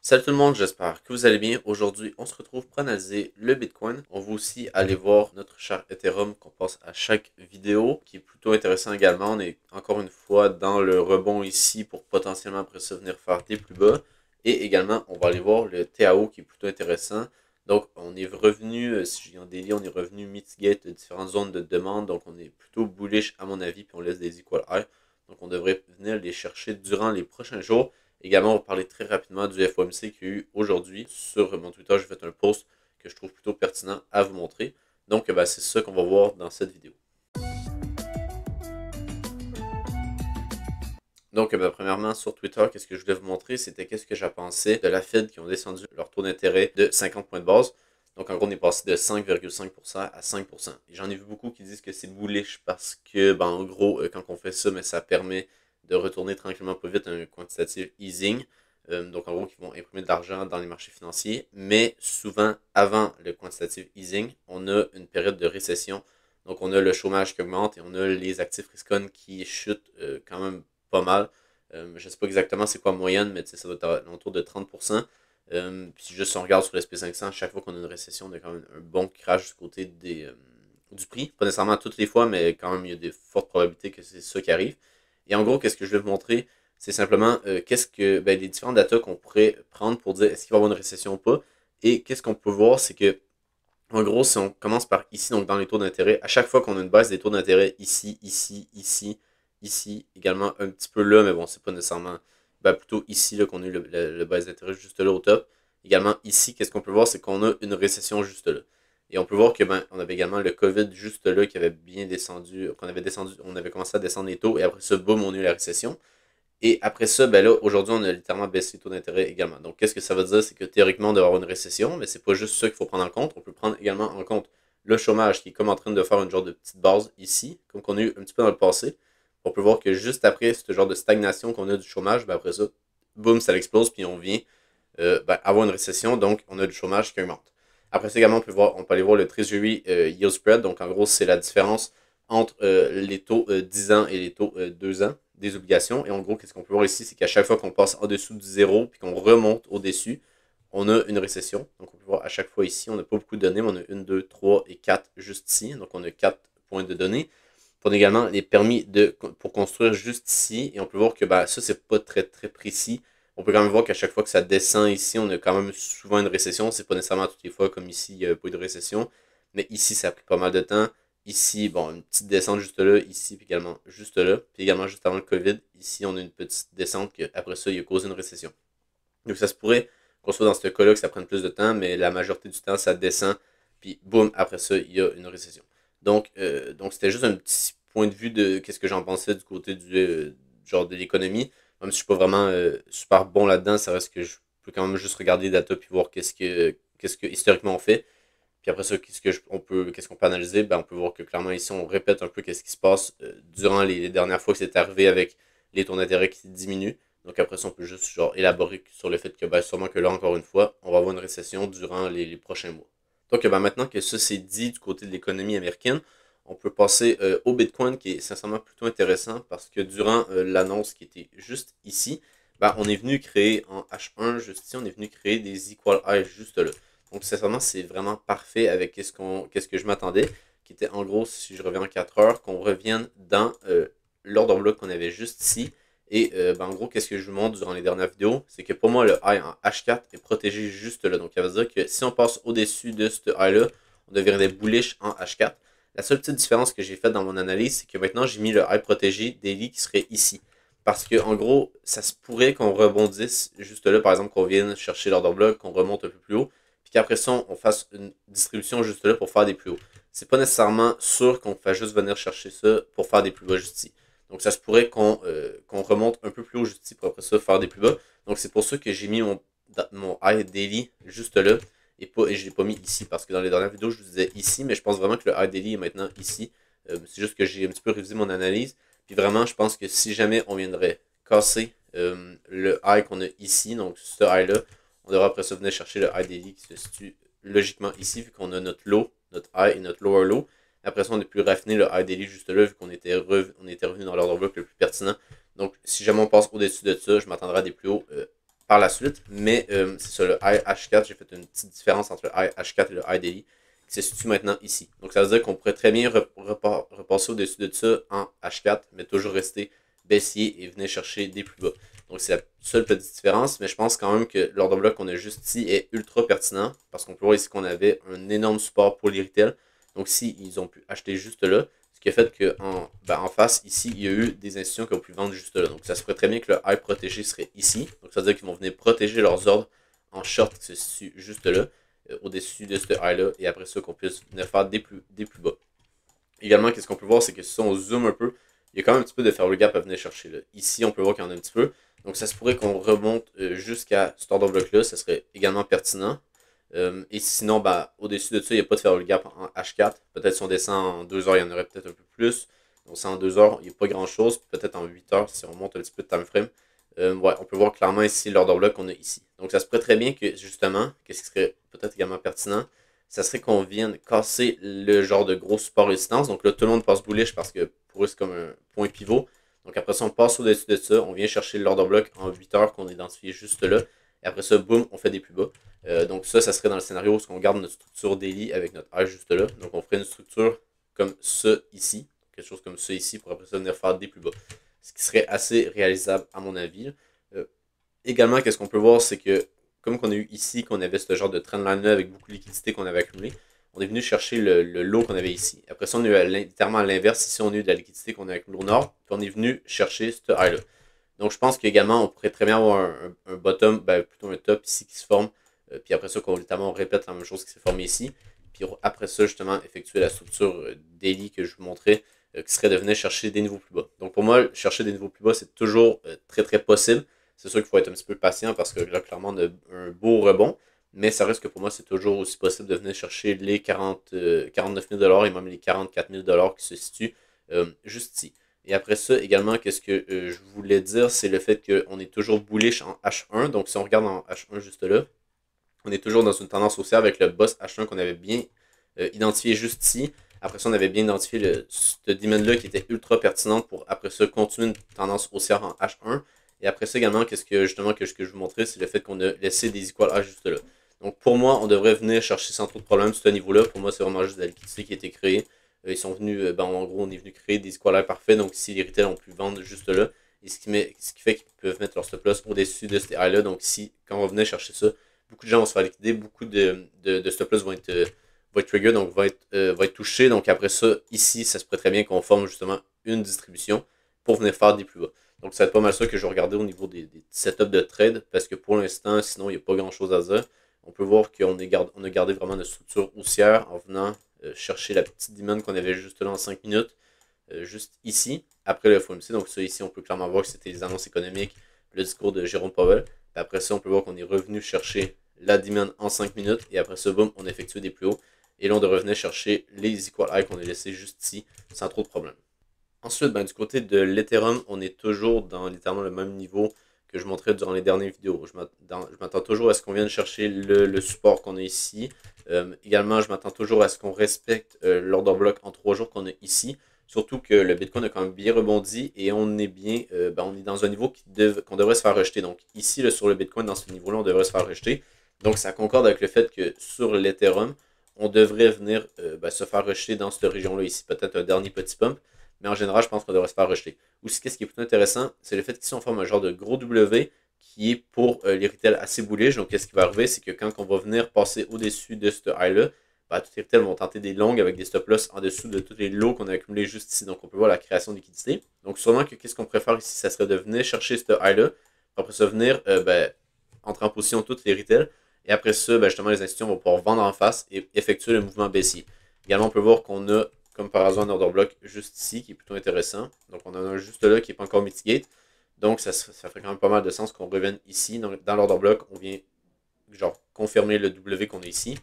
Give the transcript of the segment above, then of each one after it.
Salut tout le monde, j'espère que vous allez bien. Aujourd'hui, on se retrouve pour analyser le Bitcoin. On va aussi aller voir notre cher Ethereum qu'on passe à chaque vidéo, qui est plutôt intéressant également. On est encore une fois dans le rebond ici pour potentiellement après ça venir faire des plus bas. Et également, on va aller voir le TAO qui est plutôt intéressant. Donc, on est revenu, si je viens en daily, on est revenu mitigate différentes zones de demande. Donc, on est plutôt bullish à mon avis, puis on laisse des equal high. Donc, on devrait venir les chercher durant les prochains jours. Également, on va parler très rapidement du FOMC qu'il y a eu aujourd'hui. Sur mon Twitter, j'ai fait un post que je trouve plutôt pertinent à vous montrer. Donc, c'est ça qu'on va voir dans cette vidéo. Donc, premièrement, sur Twitter, qu'est-ce que je voulais vous montrer, c'était qu'est-ce que j'ai pensé de la Fed qui ont descendu leur taux d'intérêt de 50 points de base. Donc, en gros, on est passé de 5,5% à 5%. Et j'en ai vu beaucoup qui disent que c'est bullish parce que, en gros, quand on fait ça, mais ça permet de retourner tranquillement pas vite un quantitative easing. Donc, en gros, qui vont imprimer de l'argent dans les marchés financiers. Mais souvent, avant le quantitative easing, on a une période de récession. Donc, on a le chômage qui augmente et on a les actifs risk-on qui chutent quand même pas mal. Je ne sais pas exactement c'est quoi la moyenne, mais ça doit être autour de 30%. Puis juste si on regarde sur l'SP500, chaque fois qu'on a une récession, on a quand même un bon crash du côté du prix. Pas nécessairement toutes les fois, mais quand même, il y a des fortes probabilités que c'est ça qui arrive. Et en gros, qu'est-ce que je vais vous montrer? C'est simplement les différents data qu'on pourrait prendre pour dire est-ce qu'il va y avoir une récession ou pas. Et qu'est-ce qu'on peut voir, c'est que, en gros, si on commence par ici, donc dans les taux d'intérêt, à chaque fois qu'on a une baisse des taux d'intérêt ici, ici, également un petit peu là, mais bon, c'est pas nécessairement, plutôt ici là qu'on a eu le baisse d'intérêt juste là au top. Également ici, qu'est-ce qu'on peut voir, c'est qu'on a une récession juste là. Et on peut voir que on avait également le COVID juste là qui avait bien descendu, on avait commencé à descendre les taux et après ça, boum, on a eu la récession. Et après ça, là, aujourd'hui, on a littéralement baissé les taux d'intérêt également. Donc, qu'est-ce que ça veut dire? C'est que théoriquement, on doit avoir une récession, mais c'est pas juste ça qu'il faut prendre en compte. On peut prendre également en compte le chômage qui est comme en train de faire une genre de petite base ici, comme qu'on a eu un petit peu dans le passé. On peut voir que juste après ce genre de stagnation qu'on a du chômage, après ça, boum, ça explose, puis on vient avoir une récession, donc on a du chômage qui augmente. Après ça également, on peut aller voir le Treasury Yield Spread, donc en gros, c'est la différence entre les taux 10 ans et les taux 2 ans des obligations. Et en gros, qu'est-ce qu'on peut voir ici, c'est qu'à chaque fois qu'on passe en dessous du zéro, puis qu'on remonte au-dessus, on a une récession. Donc on peut voir à chaque fois ici, on n'a pas beaucoup de données, mais on a 1, 2, 3 et 4 juste ici. Donc on a 4 points de données. On a également les permis pour construire juste ici. Et on peut voir que ça, c'est pas très très précis. On peut quand même voir qu'à chaque fois que ça descend ici, on a quand même souvent une récession. C'est pas nécessairement toutes les fois comme ici, il n'y a pas eu de récession. Mais ici, ça a pris pas mal de temps. Ici, bon, une petite descente juste là. Ici, puis également juste là. Puis également juste avant le COVID. Ici, on a une petite descente qui, après ça, il a causé une récession. Donc ça se pourrait qu'on soit dans ce cas-là, que ça prenne plus de temps, mais la majorité du temps, ça descend. Puis boum, après ça, il y a une récession. Donc c'était juste un petit point de vue de qu'est-ce que j'en pensais du côté du genre de l'économie. Même si je suis pas vraiment super bon là-dedans, ça reste que je peux quand même juste regarder les data puis voir qu'est-ce que historiquement on fait. Puis après ça, qu'est-ce qu'on peut analyser? On peut voir que clairement ici, on répète un peu qu'est-ce qui se passe durant les dernières fois que c'est arrivé avec les taux d'intérêt qui diminuent. Donc après ça, on peut juste élaborer sur le fait que sûrement que là, encore une fois, on va avoir une récession durant les prochains mois. Donc maintenant que ça c'est dit du côté de l'économie américaine, on peut passer au Bitcoin qui est sincèrement plutôt intéressant parce que durant l'annonce qui était juste ici, on est venu créer en H1 juste ici, on est venu créer des equal highs juste là. Donc sincèrement, c'est vraiment parfait avec qu'est-ce que je m'attendais, qui était en gros, si je reviens en 4 heures, qu'on revienne dans l'ordre bloc qu'on avait juste ici. Et en gros, qu'est-ce que je vous montre durant les dernières vidéos, c'est que pour moi, le high en H4 est protégé juste là. Donc ça veut dire que si on passe au-dessus de ce high-là, on deviendrait bullish en H4. La seule petite différence que j'ai faite dans mon analyse, c'est que maintenant, j'ai mis le high protégé daily qui serait ici. Parce que en gros, ça se pourrait qu'on rebondisse juste là, par exemple, qu'on vienne chercher l'ordre bloc, qu'on remonte un peu plus haut, puis qu'après ça, on fasse une distribution juste là pour faire des plus hauts. C'est pas nécessairement sûr qu'on fasse juste venir chercher ça pour faire des plus bas juste ici. Donc ça se pourrait qu'on remonte un peu plus haut juste ici pour après ça faire des plus bas. Donc c'est pour ça que j'ai mis mon high daily juste là et je ne l'ai pas mis ici parce que dans les dernières vidéos je vous disais ici, mais je pense vraiment que le high daily est maintenant ici. C'est juste que j'ai un petit peu révisé mon analyse. Puis vraiment, je pense que si jamais on viendrait casser le high qu'on a ici, donc ce high-là, on devrait après ça venir chercher le high daily qui se situe logiquement ici, vu qu'on a notre low, notre high et notre lower low. Après ça, on a pu raffiner le high daily juste là, vu qu'on était revenu dans l'ordre bloc le plus pertinent. Donc, si jamais on passe au-dessus de ça, je m'attendrai à des plus hauts par la suite. Mais c'est ça, le high H4, j'ai fait une petite différence entre le high H4 et le high daily qui se situe maintenant ici. Donc ça veut dire qu'on pourrait très bien repasser au-dessus de ça en H4, mais toujours rester baissier et venir chercher des plus bas. Donc c'est la seule petite différence, mais je pense quand même que l'order block qu'on a juste ici est ultra pertinent, parce qu'on peut voir ici qu'on avait un énorme support pour les retail. Donc si ils ont pu acheter juste là, ce qui a fait qu'en en face, ici, il y a eu des institutions qui ont pu vendre juste là. Donc ça se pourrait très bien que le high protégé serait ici. Donc ça veut dire qu'ils vont venir protéger leurs ordres en short qui se situe juste là, au-dessus de ce high-là, et après ça, qu'on puisse venir faire des plus bas. Également, qu'est-ce qu'on peut voir, c'est que si on zoome un peu, il y a quand même un petit peu de faire le gap à venir chercher là. Ici, on peut voir qu'il y en a un petit peu. Donc ça se pourrait qu'on remonte jusqu'à cet order block là, ça serait également pertinent. Et sinon, au-dessus de ça, il n'y a pas de faire le gap en H4. Peut-être si on descend en 2 heures, il y en aurait peut-être un peu plus. Donc c'est en 2 heures, il n'y a pas grand-chose. Peut-être en 8 heures, si on monte un petit peu de time frame. Ouais, on peut voir clairement ici l'order block qu'on a ici. Donc ça se pourrait très bien que, justement, qu'est-ce qui serait peut-être également pertinent, ça serait qu'on vienne casser le genre de gros support résistance. Donc là, tout le monde passe bullish parce que pour eux, c'est comme un point pivot. Donc après ça, on passe au-dessus de ça, on vient chercher l'order block en 8 heures qu'on a identifié juste là. Et après ça, boum, on fait des plus bas. Donc ça serait dans le scénario où on garde notre structure daily avec notre high juste là. Donc on ferait une structure comme ça ici, quelque chose comme ça ici, pour après ça venir faire des plus bas. Ce qui serait assez réalisable à mon avis. Également, qu'est-ce qu'on peut voir, c'est que comme qu'on a eu ici, qu'on avait ce genre de trendline là avec beaucoup de liquidité qu'on avait accumulé, on est venu chercher le lot qu'on avait ici. Après ça, on a eu littéralement à l'inverse. Ici, on a eu de la liquidité qu'on a accumulée au nord, puis on est venu chercher ce high là. Donc je pense qu'également, on pourrait très bien avoir un bottom, plutôt un top ici qui se forme. Puis après ça, on répète la même chose qui s'est formée ici. Puis après ça, justement, effectuer la structure daily que je vous montrais, qui serait de venir chercher des niveaux plus bas. Donc pour moi, chercher des niveaux plus bas, c'est toujours très très possible. C'est sûr qu'il faut être un petit peu patient parce que là, clairement, on a un beau rebond. Mais ça reste que pour moi, c'est toujours aussi possible de venir chercher les 49 000 et même les 44 000 qui se situent juste ici. Et après ça, également, qu'est-ce que je voulais dire, c'est le fait qu'on est toujours bullish en H1. Donc, si on regarde en H1 juste là, on est toujours dans une tendance haussière avec le boss H1 qu'on avait bien identifié juste ici. Après ça, on avait bien identifié cette demand-là qui était ultra pertinente pour, après ça, continuer une tendance haussière en H1. Et après ça, également, qu'est-ce que justement que je vous montrais, c'est le fait qu'on a laissé des equal H juste là. Donc, pour moi, on devrait venir chercher sans trop de problème ce niveau-là. Pour moi, c'est vraiment juste de la liquidité qui a été créée. Ils sont venus, en gros, on est venu créer des squalaires parfaits. Donc, si les retail ont pu vendre juste là, et ce qui fait qu'ils peuvent mettre leur stop loss au-dessus de ces high-là. Donc, si, quand on venait chercher ça, beaucoup de gens vont se faire liquider, beaucoup de stop loss vont être trigger, donc va être touché. Donc, après ça, ici, ça se pourrait très bien qu'on forme justement une distribution pour venir faire des plus bas. Donc, ça va être pas mal ça que je vais regarder au niveau des setups de trade, parce que pour l'instant, sinon, il n'y a pas grand-chose à dire. On peut voir qu'on a gardé vraiment notre structure haussière en venant chercher la petite demand qu'on avait juste là en 5 minutes, juste ici, après le FOMC. Donc ça, ici, on peut clairement voir que c'était les annonces économiques, le discours de Jérôme Powell. Puis après ça, on peut voir qu'on est revenu chercher la demand en 5 minutes, et après ça, boum, on a effectué des plus hauts. Et là, on devrait venir chercher les equal highs qu'on a laissés juste ici, sans trop de problème. Ensuite, du côté de l'Ethereum, on est toujours dans littéralement le même niveau que je montrais durant les dernières vidéos. Je m'attends toujours à ce qu'on vienne chercher le support qu'on a ici. Également, je m'attends toujours à ce qu'on respecte l'order block en 3 jours qu'on a ici. Surtout que le Bitcoin a quand même bien rebondi et on est bien, on est dans un niveau qu'on devrait se faire rejeter. Donc ici, là, sur le Bitcoin, dans ce niveau-là, on devrait se faire rejeter. Donc ça concorde avec le fait que sur l'Ethereum, on devrait venir se faire rejeter dans cette région-là ici. Peut-être un dernier petit pump. Mais en général, je pense qu'on devrait se faire rejeter. Aussi, qu'est-ce qui est plutôt intéressant, c'est le fait qu'ici, on forme un genre de gros W qui est pour les retail assez bullish. Donc, qu'est-ce qui va arriver, c'est que quand on va venir passer au-dessus de ce high-là, tous les retail vont tenter des longues avec des stop-loss en dessous de tous les lots qu'on a accumulés juste ici. Donc, on peut voir la création de liquidité. Donc, sûrement que qu'est-ce qu'on préfère ici, ça serait de venir chercher ce high-là, après ça, venir entrer en position toutes les retail. Et après ça, justement, les institutions vont pouvoir vendre en face et effectuer le mouvement baissier. Également, on peut voir qu'on a comme par hasard un order block juste ici qui est plutôt intéressant. Donc on en a un juste là qui n'est pas encore mitigate. Donc ça ferait quand même pas mal de sens qu'on revienne ici. Dans l'order block, on vient genre confirmer le W qu'on a ici,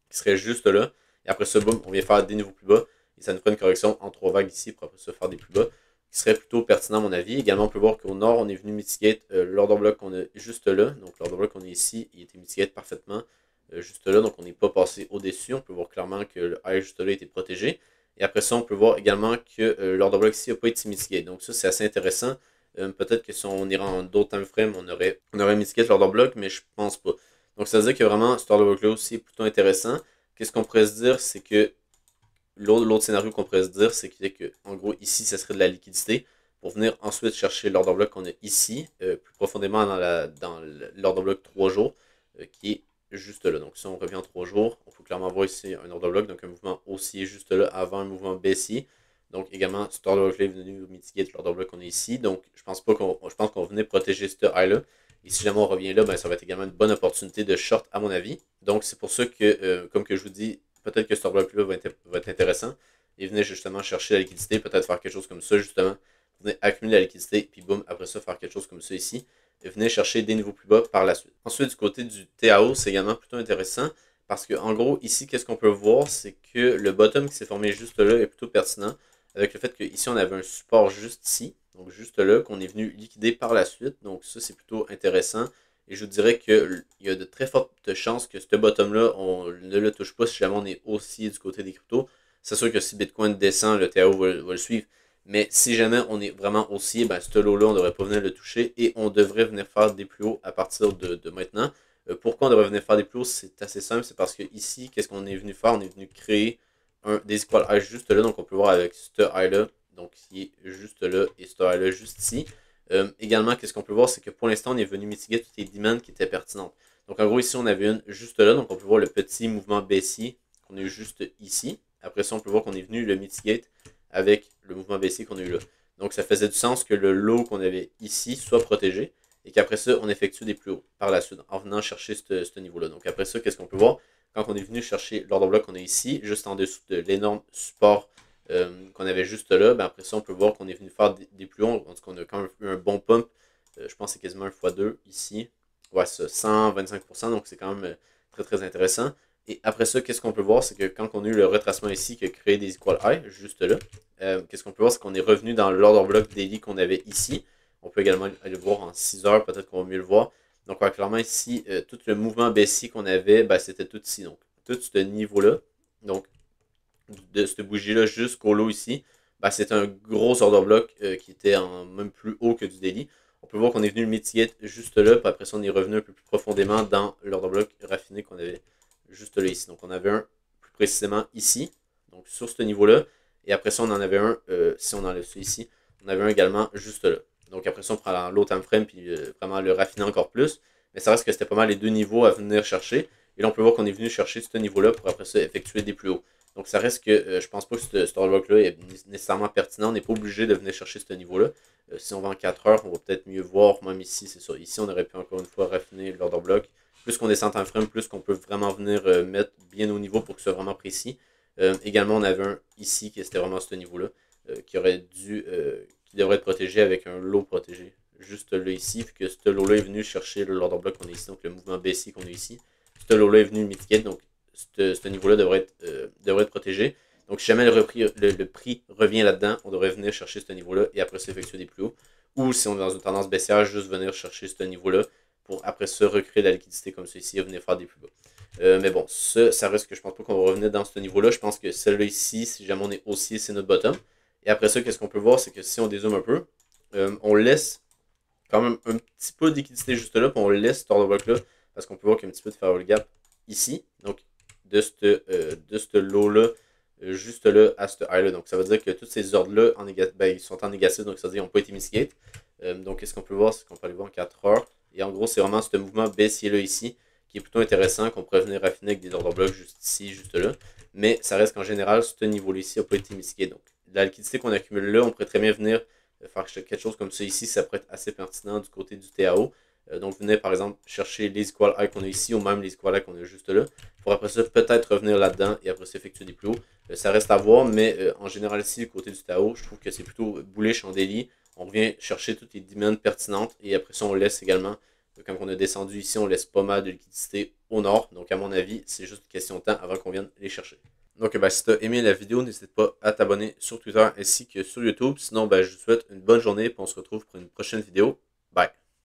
qui serait juste là. Et après ça, boum, on vient faire des niveaux plus bas. Et ça nous ferait une correction en 3 vagues ici pour après ça faire des plus bas, qui serait plutôt pertinent à mon avis. Également, on peut voir qu'au nord, on est venu mitigate l'order block qu'on a juste là. Donc l'order block qu'on a ici, il était mitigate parfaitement juste là. Donc on n'est pas passé au-dessus. On peut voir clairement que le high juste là était protégé. Et après ça, on peut voir également que l'order block ici n'a pas été mitigé. Donc ça, c'est assez intéressant. Peut-être que si on ira en d'autres time frames, on aurait mitigate l'order block, mais je pense pas. Donc ça veut dire que vraiment, cet order block-là aussi est plutôt intéressant. Qu'est-ce qu'on pourrait se dire, c'est que l'autre scénario qu'on pourrait se dire, c'est que en gros, ici, ça serait de la liquidité pour venir ensuite chercher l'order block qu'on a ici, plus profondément dans l'order block 3 jours, qui est juste là. Donc si on revient en 3 jours, on peut clairement voir ici un order block, donc un mouvement haussier juste là, avant un mouvement baissier. Donc également, cet order block là est venu mitiguer l'order block qu'on a ici. Donc je pense qu'on venait protéger ce high-là. Et si jamais on revient là, ben, ça va être également une bonne opportunité de short à mon avis. Donc c'est pour ça que, comme que je vous dis, peut-être que ce bloc-là va être intéressant. Et venez justement chercher la liquidité, peut-être faire quelque chose comme ça, justement. Venez accumuler la liquidité, puis boum, après ça, faire quelque chose comme ça ici. Et venez chercher des niveaux plus bas par la suite. Ensuite, du côté du TAO, c'est également plutôt intéressant. Parce que en gros, ici, qu'est-ce qu'on peut voir, c'est que le bottom qui s'est formé juste là est plutôt pertinent. Avec le fait qu'ici, on avait un support juste ici. Donc juste là, qu'on est venu liquider par la suite. Donc ça, c'est plutôt intéressant. Et je vous dirais qu'il y a de très fortes chances que ce bottom-là, on ne le touche pas si jamais on est haussier du côté des cryptos. C'est sûr que si Bitcoin descend, le TAO va le suivre. Mais si jamais on est vraiment haussier, ben, ce lot-là, on ne devrait pas venir le toucher et on devrait venir faire des plus hauts à partir de maintenant. Pourquoi on devrait venir faire des plus hauts? C'est assez simple. C'est parce que ici, qu'est-ce qu'on est venu faire? On est venu créer des equal highs juste là. Donc on peut voir avec ce high-là, donc qui est juste là et ce high-là juste ici. Également, qu'est-ce qu'on peut voir, c'est que pour l'instant, on est venu mitiguer toutes les demandes qui étaient pertinentes. Donc, en gros, ici, on avait une juste là. Donc, on peut voir le petit mouvement baissier qu'on a eu juste ici. Après ça, on peut voir qu'on est venu le mitigate avec le mouvement baissier qu'on a eu là. Donc, ça faisait du sens que le low qu'on avait ici soit protégé et qu'après ça, on effectue des plus hauts par la suite en venant chercher ce niveau-là. Donc, après ça, qu'est-ce qu'on peut voir? Quand on est venu chercher l'order block qu'on a ici, juste en dessous de l'énorme support qu'on avait juste là, ben après ça, on peut voir qu'on est venu faire des plus hauts. En tout cas, on a quand même eu un bon pump. Je pense que c'est quasiment un x2 ici. Ouais, ça, 125%, donc c'est quand même très très intéressant. Et après ça, qu'est-ce qu'on peut voir, c'est que quand on a eu le retracement ici qui a créé des equal high, juste là, qu'est-ce qu'on peut voir, c'est qu'on est revenu dans l'order block daily qu'on avait ici. On peut également aller le voir en 6 heures, peut-être qu'on va mieux le voir. Donc, ouais, clairement ici, tout le mouvement baissier qu'on avait, ben, c'était tout ici. Donc, tout ce niveau-là. Donc, de cette bougie-là jusqu'au lot ici, ben, c'est un gros order block qui était même plus haut que du daily. On peut voir qu'on est venu le mitigate juste là, puis après ça, on est revenu un peu plus profondément dans l'order block raffiné qu'on avait juste là ici. Donc, on avait un plus précisément ici, donc sur ce niveau-là, et après ça, on en avait un, si on enlève ça ici, on avait un également juste là. Donc, après ça, on prend l'autre time frame, puis vraiment le raffiner encore plus. Mais ça reste que c'était pas mal les deux niveaux à venir chercher. Et là, on peut voir qu'on est venu chercher ce niveau-là pour après ça effectuer des plus hauts. Donc, ça reste que je pense pas que ce order block-là est nécessairement pertinent. On n'est pas obligé de venir chercher ce niveau-là. Si on va en 4 heures, on va peut-être mieux voir. Même ici, c'est ça. Ici, on aurait pu encore une fois raffiner l'order block. Plus qu'on descend en frame, plus qu'on peut vraiment venir mettre bien au niveau pour que ce soit vraiment précis. Également, on avait un ici qui était vraiment ce niveau-là, qui devrait être protégé avec un lot protégé. Juste là ici, puis que ce lot-là est venu chercher l'order block qu'on a ici, donc le mouvement baissier qu'on a ici. Ce lot-là est venu mitigate, donc ce niveau-là devrait être protégé. Donc, si jamais le prix revient là-dedans, on devrait venir chercher ce niveau-là et après ça effectuer des plus hauts. Ou si on est dans une tendance baissière, juste venir chercher ce niveau-là pour après ça recréer de la liquidité comme ceci et venir faire des plus bas. Mais bon, ça reste que je pense pas qu'on va revenir dans ce niveau-là. Je pense que celle-là ici, si jamais on est haussier, c'est notre bottom. Et après ça, qu'est-ce qu'on peut voir, c'est que si on dézoome un peu, on laisse quand même un petit peu de liquidité juste là, puis on laisse cet order block-là, parce qu'on peut voir qu'il y a un petit peu de firewall gap ici. Donc, de ce lot-là, juste là, à ce high-là. Donc, ça veut dire que tous ces ordres-là, ils sont en négatif, donc ça veut dire qu'ils n'ont pas été mitigate. Donc, qu'est-ce qu'on peut voir, c'est qu'on peut aller voir en 4 heures. Et en gros, c'est vraiment ce mouvement baissier-là ici, qui est plutôt intéressant, qu'on pourrait venir raffiner avec des order blocks juste ici, juste là. Mais ça reste qu'en général, ce niveau-là ici n'a pas été mitigate. Donc, la liquidité qu'on accumule là, on pourrait très bien venir faire quelque chose comme ça ici, ça pourrait être assez pertinent du côté du TAO. Donc, venez par exemple chercher les equal high qu'on a ici ou même les equal high qu'on a juste là. Pour après ça, peut-être revenir là-dedans et après ça effectuer des plus hauts. Ça reste à voir, mais en général ici, du côté du TAO, je trouve que c'est plutôt bullish en daily. On revient chercher toutes les demandes pertinentes et après ça, on laisse également, quand on a descendu ici, on laisse pas mal de liquidité au nord. Donc, à mon avis, c'est juste une question de temps avant qu'on vienne les chercher. Donc, si tu as aimé la vidéo, n'hésite pas à t'abonner sur Twitter ainsi que sur YouTube. Sinon, je vous souhaite une bonne journée et on se retrouve pour une prochaine vidéo.